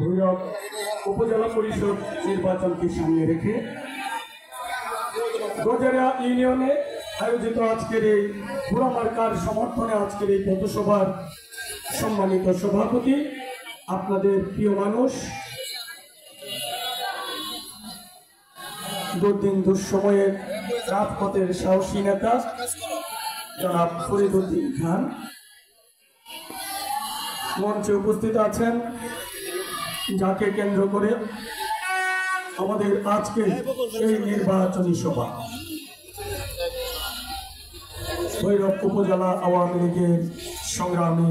ভৈরব উপজেলা পরিষদ নির্বাচনকে সামনে রেখে গজারিয়া ইউনিয়নে আয়োজিত আজকের এই বুড়া মার্কার সমর্থনে আজকের এই পথসভার সম্মানিত সভাপতি, আপনাদের প্রিয় মানুষ, দুর্দিন দুঃসময়ের রাজপথের সাহসী নেতা জনাব ফরিদউদ্দিন খান মঞ্চে উপস্থিত আছেন, যাকে কেন্দ্র করে আমাদের আজকে এই নির্বাচনী সভা। ভৈরব উপজেলা আওয়ামী লীগের সংগ্রামী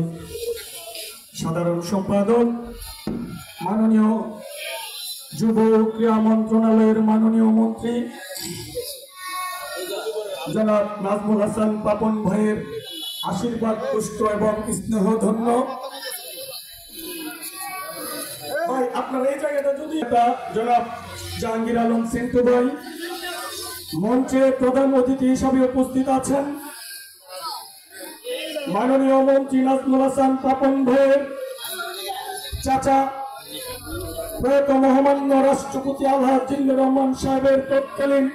সাধারণ সম্পাদক, মাননীয় যুব ক্রীড়া মন্ত্রণালয়ের মাননীয় মন্ত্রী জনাব নাজমুল হাসান পাপন ভাইয়ের আশীর্বাদ পুষ্ট এবং স্নেহধন্য ভাই, আপনার এই জায়গাটা যদি জনাব জাহাঙ্গীর আলম সিন্টু ভাই মঞ্চে প্রধান অতিথি হিসাবে উপস্থিত আছেন, মাননীয় মন্ত্রী নাজমুল হাসান পাপন ভাইয়ের চাচা প্রয়াত মহামান্য রাষ্ট্রপতি আলহাজ জিল্লুর রহমান সাহেবের তৎকালীন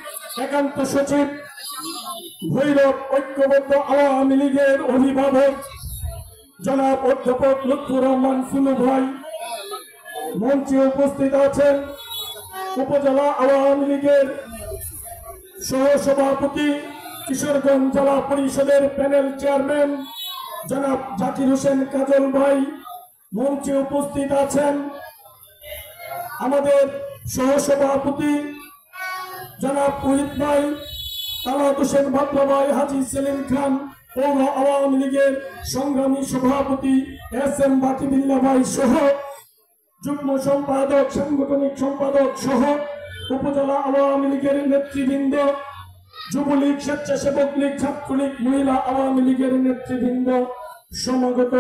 একান্ত সচিব, ভৈরব ঐক্যবদ্ধ আওয়ামী লীগের অভিভাবক জনাব অধ্যাপক লুৎফুর রহমান ফুলু ভাই মঞ্চে উপস্থিত আছেন, উপজেলা আওয়ামী লীগের সহসভাপতি, কিশোরগঞ্জ জেলা পরিষদের প্যানেল চেয়ারম্যান জনাব জাকির হোসেন কাজল ভাই মঞ্চে উপস্থিত আছেন, আমাদের সহসভাপতি জনাব ওহিদ ভাই, তালাত হোসেন ভাবলা ভাই, হাজী সেলিম খান পৌর আওয়ামী লীগের সংগ্রামী সভাপতি এস এম বাকিবিল্লাহ ভাই সহ যুগ্ম সম্পাদক, সাংগঠনিক সম্পাদক সহ উপজেলা আওয়ামী লীগের নেতৃবৃন্দ, যুবলীগ, স্বেচ্ছাসেবক লীগ, ছাত্রলীগ, মহিলা আওয়ামী লীগের নেতৃবৃন্দ, সমাগত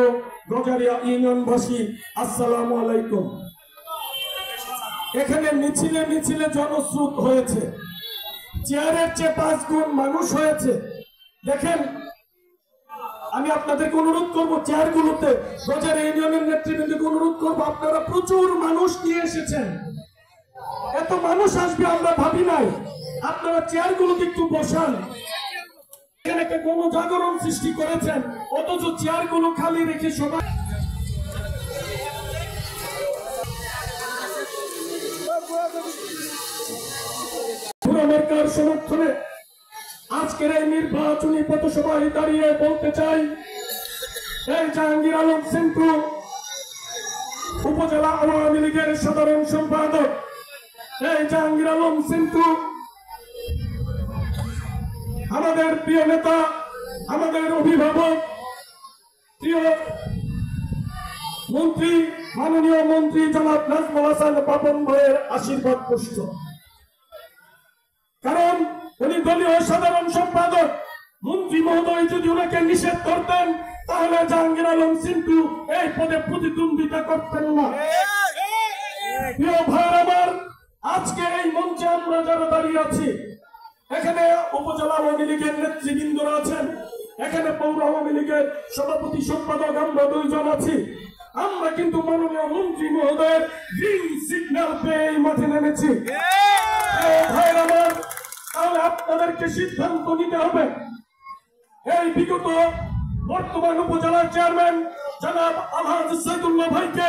গজারিয়া ইউনিয়নবাসী, আসসালামু আলাইকুম। এখানে মিছিলে মিছিলে জনস্রোত হয়েছে, চেয়ারের চেয়ে 5 গুণ মানুষ হয়েছে। দেখেন, আমি আপনাদেরকে অনুরোধ করবো, চেয়ারগুলোতে গজারিয়া ইউনিয়নের নেতৃবৃন্দকে অনুরোধ করবো, আপনারা প্রচুর মানুষ নিয়ে এসেছেন, এত মানুষ আসবে আমরা ভাবি নাই, আপনারা চেয়ারগুলোতে একটু বসান। এখানে একটা গণজাগরণ সৃষ্টি করেছেন, অথচ চেয়ারগুলো খালি রেখে সবাই সমর্থনে আজকের এই নির্বাচনী পথসভায় দাঁড়িয়ে বলতে চাই, এই জাহাঙ্গীর আলম সিন্টু উপজেলা আওয়ামী লীগের সাধারণ সম্পাদক, এই জাহাঙ্গীর আলম সিন্টু আমাদের প্রিয় নেতা, আমাদের অভিভাবক, প্রিয় মন্ত্রী, মাননীয় মন্ত্রী জনাব নাজমুল হাসান পাপন ভাইয়ের আশীর্বাদ পুষ্ট। কারণ উনি দলীয় সাধারণ সম্পাদক, মন্ত্রী মহোদয় যদি ওনাকে নিষেধ করতেন তাহলে জাহাঙ্গীর আলম সিন্টু এই পদে প্রতিদ্বন্দ্বিতা করতেন না। প্রিয় ভাই আমার, আজকে এই মঞ্চে আমরা যারা দাঁড়িয়ে আছি, এখানে উপজেলা আওয়ামী লীগের নেতৃবৃন্দরা আছেন, এখানে পৌর আওয়ামী লীগের সভাপতি সম্পাদক আমরা 2 জন আছি। আমরা কিন্তু মাননীয় মন্ত্রী মহোদয়ের গ্রিন সিগন্যাল পেয়ে এই মাঠে নেমেছি। ভাই আমার, তাহলে আপনাদেরকে সিদ্ধান্ত নিতে হবে। এই বিগত বর্তমান উপজেলার চেয়ারম্যান জনাব আলহাজ সাইদুল্লাহ ভাইকে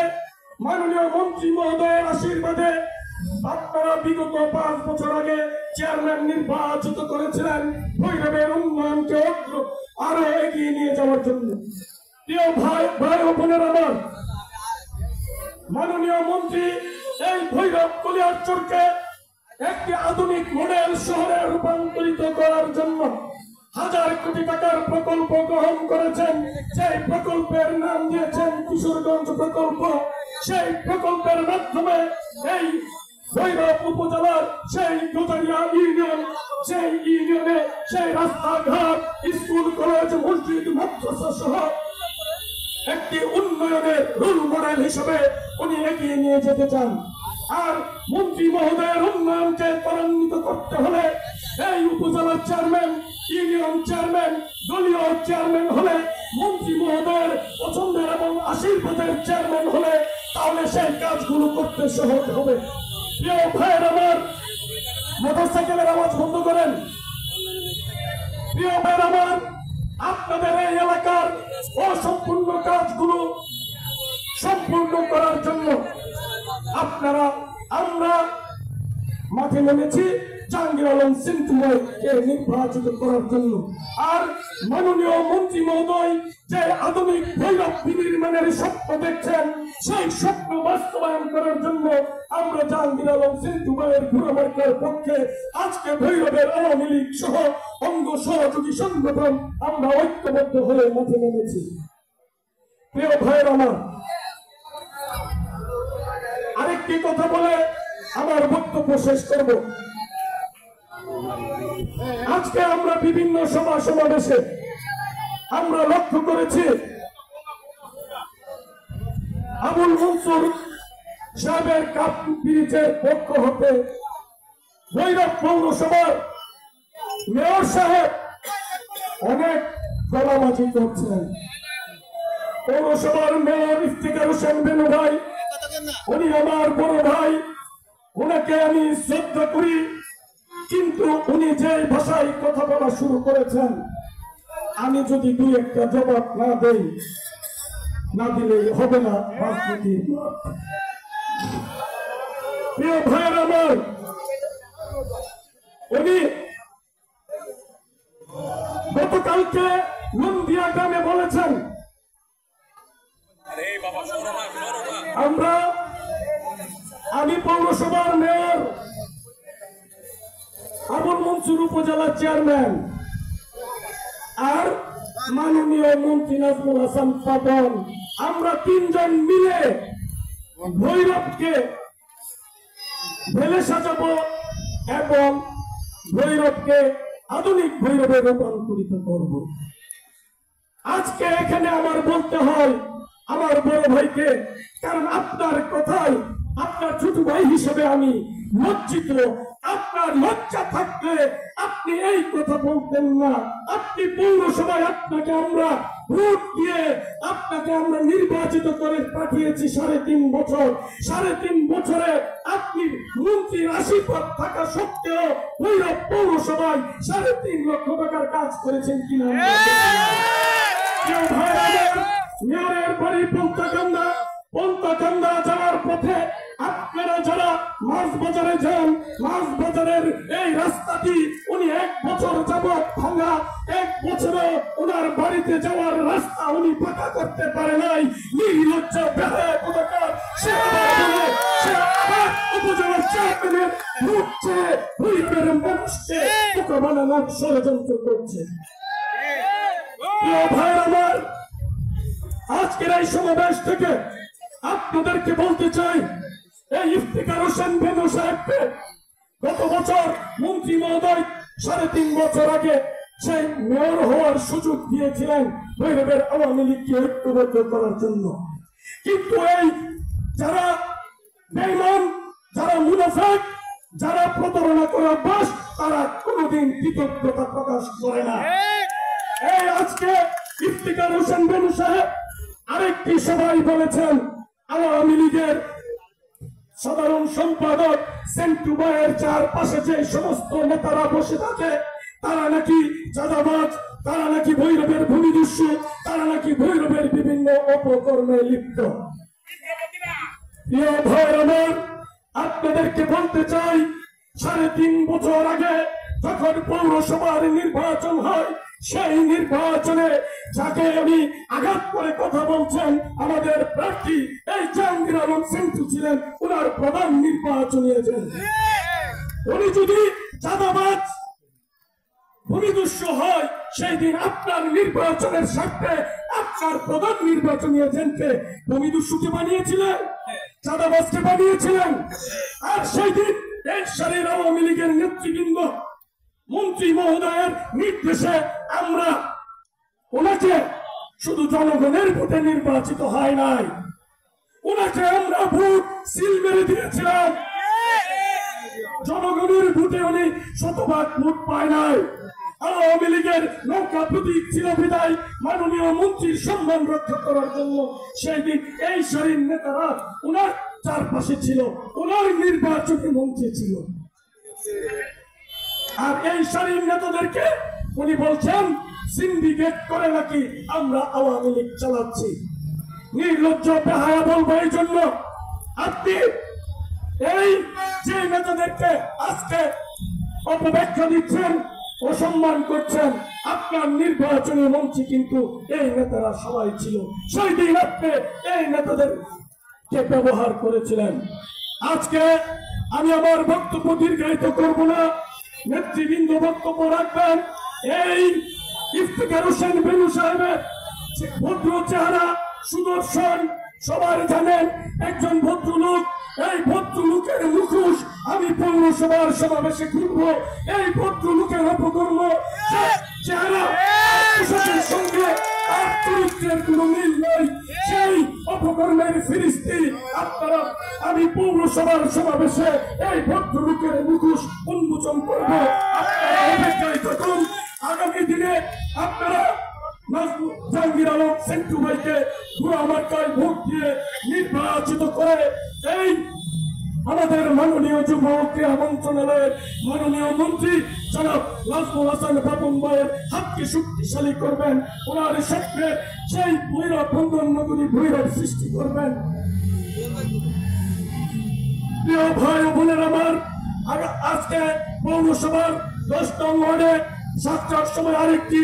মাননীয় মন্ত্রী মহোদয়ের আশীর্বাদে আপনারা বিগত 5 বছর আগে চেয়ারম্যান নির্বাচিত করেছিলেন ভৈরবের উন্নয়নকে আরো এগিয়ে নিয়ে যাওয়ার জন্য। প্রিয় ভাই ও বোনের আমার, মাননীয় মন্ত্রী এই ভৈরব কলিয়ারচরকে একটি আধুনিক মডেল শহরে রূপান্তরিত করার জন্য 1000 কোটি টাকার প্রকল্প গ্রহণ করেছেন। সেই প্রকল্পের নাম দিয়েছেন কিশোরগঞ্জ প্রকল্প। সেই প্রকল্পের মাধ্যমে এই ভৈরব উপজেলার সেই গজারিয়া ইউনিয়ন, সেই ইউনিয়নে সেই রাস্তাঘাট, স্কুল, কলেজ, মসজিদ, মাদ্রাসা সহ একটি উন্নয়নের রোল মডেল হিসেবে উনি এগিয়ে নিয়ে যেতে চান। আর মন্ত্রী মহোদয়ের উন্নয়নকে ত্বরান্বিত করতে হলে এই উপজেলার চেয়ারম্যান, ইউনিয়ন চেয়ারম্যান, দলীয় চেয়ারম্যান হলে মন্ত্রী মহোদয়ের পছন্দের এবং আশীর্বাদের চেয়ারম্যান হলে তাহলে সেই কাজগুলো করতে সহজ হবে। প্রিয় ভাইয়ের আমার, মোটরসাইকেলের আওয়াজ বন্ধ করেন। প্রিয় ভাইয়ের আমার, আপনাদের এই এলাকার অসম্পূর্ণ কাজগুলো সম্পূর্ণ করার জন্য আমরা মাঠে নেমেছি জাহাঙ্গীর আলম সিন্টু ভাইকে নির্বাচিত করার জন্য। আর মাননীয় মন্ত্রী মহোদয় যে আধুনিক ভৈরব বিনির্মাণের স্বপ্ন দেখছেন, সেই স্বপ্ন বাস্তবায়ন করার জন্য আমরা জাহাঙ্গীর আলম সিন্টু ভাইয়ের ঘোরামার্কার পক্ষে আজকে ভৈরবের আওয়ামী লীগ সহ অঙ্গ সহযোগী সংগঠন আমরা ঐক্যবদ্ধ হয়ে মাঠে নেমেছি। প্রিয় ভাইয়ের আমার, আরেকটি কথা বলে আমার বক্তব্য শেষ করব। আজকে আমরা বিভিন্ন সভা সমাবেশে আমরা লক্ষ্য করেছি আবুল মনসুর সাহেবের কাপ ব্রিজের পক্ষ হতে ভৈরব পৌরসভার মেয়র সাহেব অনেক গলাবাজি করছেন। পৌরসভার মেয়র ইফতিকার হোসেন বেনু ভাই, উনি আমার বড় ভাই, ওনাকে আমি শ্রদ্ধা করি, কিন্তু উনি যে ভাষায় কথা বলা শুরু করেছেন, আমি যদি দুই একটা জবাব না দিলেই হবে না রাজনীতি। প্রিয় ভাইয়ের আমার, উনি গতকালকে নন্দিয়া গ্রামে বলেছেন আমি পৌরসভার মেয়র, আবুল মনসুর উপজেলার চেয়ারম্যান, আর মাননীয় মন্ত্রী নাজমুল হাসান পাপন, আমরা তিনজন মিলে ভৈরবকে ঢেলে সাজাবো এবং ভৈরবকে আধুনিক ভৈরবে রূপান্তরিত করব। আজকে এখানে আমার বলতে হয় আমার বড় ভাইকে, কারণ আপনার কথায় আপনার ছোট ভাই হিসেবে আমি লজ্জিত। আপনার লজ্জা থাকলে আপনি এই কথা বলতেন না। আপনি পৌরসভায় আপনাকে আমরা ভোট দিয়ে আপনাকে আমরা নির্বাচিত করে পাঠিয়েছি 3.5 বছর। 3.5 বছরে আপনি মন্ত্রীর আশীর্বাদ থাকা সত্ত্বেও ভৈরব পৌরসভায় 3.5 লক্ষ টাকার কাজ করেছেন কিনা? মেয়রের বাড়ি পন্তাকান্দা যাওয়ার পথে আপনারা যারা মাছ বাজারে যান, মাছ বাজারের এই রাস্তাটি উনি 1 বছর যাবৎ ভাঙা। 1 বছরে ওনার বাড়িতে যাওয়ার রাস্তা উনি পাকা করতে পারে নাই। নির্লজ্জ বেহায়া কোথাকার সে আবার উপজেলার চেয়ারম্যানের মুখছে ভৈরবের মানুষকে বোকা বানানোর ষড়যন্ত্র করছে। প্রিয় ভাই আমার, আজকের এই সমাবেশ থেকে আপনাদেরকে বলতে চাই, এই ইফতিকার হোসেন বেনু সাহেবকে গত বছর মন্ত্রী মহোদয় 3.5 বছর আগে সেই মেয়র হওয়ার সুযোগ দিয়েছিলেন ভৈরবের আওয়ামী লীগকে ঐক্যবদ্ধ করার জন্য। কিন্তু এই যারা বেঈমান, যারা মুনাফিক, যারা প্রতারণা করে অভ্যাস, তারা কোনোদিন কৃতজ্ঞতা প্রকাশ করে না। এই আজকে ইফতিকার হোসেন বেনু সাহেব আরেকটি সভায় বলেছেন আওয়ামী লীগের সাধারণ সম্পাদক সেন্টু ভাইয়ের চারপাশে যে সমস্ত নেতারা বসে থাকে তারা নাকি চাঁদাবাজ, তারা নাকি ভৈরবের ভূমিদস্যু, তারা নাকি ভৈরবের বিভিন্ন অপকর্মে লিপ্ত। প্রিয় ভাইয়ের আমার, আপনাদেরকে বলতে চাই, 3.5 বছর আগে যখন পৌরসভার নির্বাচন হয়, সেই নির্বাচনে যাকে আমি আঘাত করে কথা বলছেন আমাদের প্রার্থী এই জাহাঙ্গীর আলম সিন্টু ছিলেন ওনার প্রধান নির্বাচনী এজেন্ট। উনি যদি চাঁদাবাজ ভূমিদস্যু হয়, সেই দিন আপনার নির্বাচনের স্বার্থে আপনার প্রধান নির্বাচনী এজেন্টকে ভূমিদস্যুকে বানিয়েছিলেন, চাঁদাবাজকে বানিয়েছিলেন। আর সেই দিন এই সারির আওয়ামী লীগের নেতৃবৃন্দ মন্ত্রী মহোদয়ের নির্দেশে আমরা ওনাকে শুধু জনগণের ভোটে নির্বাচিত হয় নাই, ওনাকে আমরা ভোট সিল মেরে দিয়েছিলাম। জনগণের ভোটে উনি 100% ভোট পায় নাই। আওয়ামী লীগের নৌকা প্রতীক ছিল বিদায় মাননীয় মন্ত্রীর সম্মান রক্ষা করার জন্য সেই দিন এই শরীর নেতারা ওনার চারপাশে ছিল, ওনার নির্বাচনী মন্ত্রী ছিল। আর এই শরীর নেতাদেরকে উনি বলছেন সিন্ডিকেট করে নাকি আমরা আওয়ামী লীগ চালাচ্ছি। নির্লজ্জ বেহায়া বলবো এই জন্য, আপনি এই যে নেতাদেরকে আজকে অপব্যাখ্যা দিচ্ছেন, অসম্মান করছেন, আপনার নির্বাচনী মঞ্চে কিন্তু এই নেতারা সবাই ছিল। সেই দিন আপনি এই নেতাদেরকে ব্যবহার করেছিলেন। আজকে আমি আমার বক্তব্য দীর্ঘায়িত করব না, নেতৃবৃন্দ বক্তব্য রাখবেন। এই ইফতিখার হোসেন বেনু সাহেবের ভদ্র চেহারা, সুদর্শন, সবাই জানেন একজন ভদ্রলোক। এই ভদ্রলোকের মুখোশ আমি পৌরসভার সমাবেশে ঘুরবো। এই ভদ্রলোকের অপকর্ম চেহারা পোশাকের সঙ্গে আর চরিত্রের কোনো মিল নাই। সেই অপকর্মের ফিরিস্তি আপনারা আমি পৌরসভার সমাবেশে এই ভদ্রলোকের মুখোশ উন্মোচন করবো। আপনারা অপেক্ষায় থাকুন। আগামী দিনে আপনারা জাহাঙ্গীর আলম সেন্টু ভাইকে পুরা মার্কায় ভোট দিয়ে নির্বাচিত করে এই আমাদের মাননীয় যুব ক্রীড়া মন্ত্রণালয়ের মাননীয় মন্ত্রী জনাব নাজমুল হাসান বাপন ভাইয়ের হাতকে শক্তিশালী করবেন। ওনার স্বপ্নে সেই ভৈরব বন্ধন নগরী ভৈরব সৃষ্টি করবেন। প্রিয় ভাই ও বোনের আমার, আজকে পৌরসভার 10 নং ওয়ার্ডে 7টার সময় আরেকটি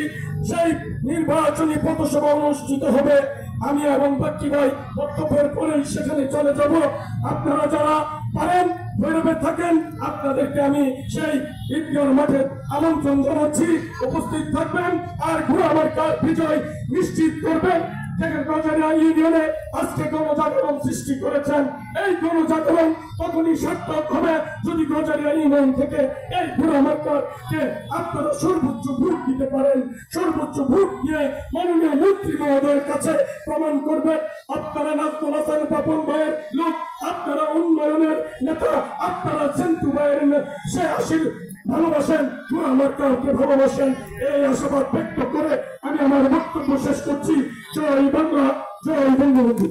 সেই নির্বাচনী পথসভা অনুষ্ঠিত হবে। আমি এবং বাকি ভাই বক্তব্যের পরেই সেখানে চলে যাব। আপনারা যারা পারেন ভৈরবে থাকেন, আপনাদেরকে আমি সেই ঈদগাহ মাঠে আমন্ত্রণ জানাচ্ছি, উপস্থিত থাকবেন আর ঘোড়া মার্কার বিজয় নিশ্চিত করবেন। গজারিয়া ইউনিয়নে আজকে গণজাগরণ সৃষ্টি করেছেন। এই গণজাগরণ তখনই সার্থক হবে যদি গজারিয়া ইউনিয়ন থেকে এই ঘোড়া মার্কারকে আপনারা সর্বোচ্চ ভোট দিতে পারেন। সর্বোচ্চ ভোট দিয়ে মাননীয় মন্ত্রী মহোদয়ের কাছে প্রমাণ করবেন আপনারা নাজমুল হাসান বাপন ভাইয়ের লোক, আপনারা উন্নয়নের নেতা, আপনারা সেন্টু ভাইয়ের সে আশীর ভালোবাসেন, ঘোড়া মার্কারকে ভালোবাসেন। এই আশাবাদ ব্যক্ত করে আমি আমার বক্তব্য শেষ করছি। জয় বাংলা, জয় বঙ্গবন্ধু।